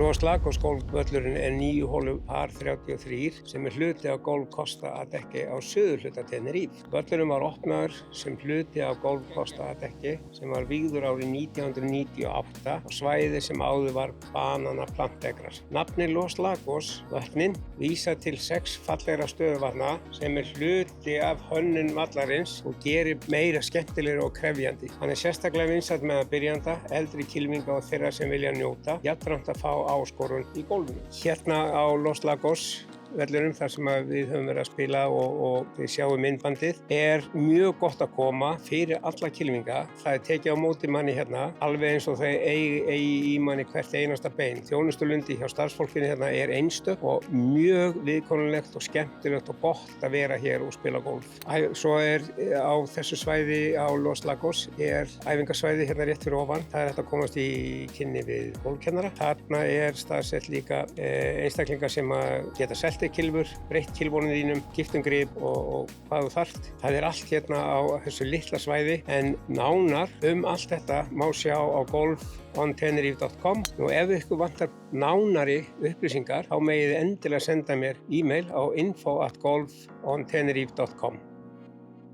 Los Lagos golfvöllurinn er 9 holu par 33 sem hluti af Golf Costa Adeje á suðurhluta Tenerife. Völlurinn var opnaður sem hluti af Golf Costa Adeje sem var vígður árið 1998 á svæði sem áður var bananaplantegras. Nafnið Los Lagos, vötnin, vísar til 6 fallegra stöðuvatna sem er hluti af hönnun vallarins og gerir meira skemmtilegri og krefjandi. Hann er sérstaklega vinsæll meðal byrjanda, eldri kylfinga og þeirra sem vilja njóta, jafnframt að fá áskorun í golfinu. Hérna á Los Lagos vellurum þar sem við höfum verið að spila og við sjáum myndbandið er mjög gott að koma fyrir alla kylfinga. Það er tekið á móti manni hérna alveg eins og þau eigi í manni hvert einasta bein. Þjónustulundi hjá starfsfólkinu hérna er einstök og mjög viðkonulegt og skemmtilegt og gott að vera hér og spila golf. Svo er á þessu svæði á Los Lagos er æfingasvæði hérna rétt fyrir ofan. Það er hægt að komast í kynni við golfkennara. Þarna er staðsett líka einstaklingar sem geta selt kylfur, breytt kylfunum þínum, gift grip og hvað þú þarft. Það er allt hérna á þessu litla svæði en nánar allt þetta má sjá á golfontenerife.com og ef ykkur vantar nánari upplýsingar þá megið þið endilega senda mér e-mail á info@golfontenerife.com.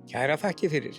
Kæra þakkir fyrir.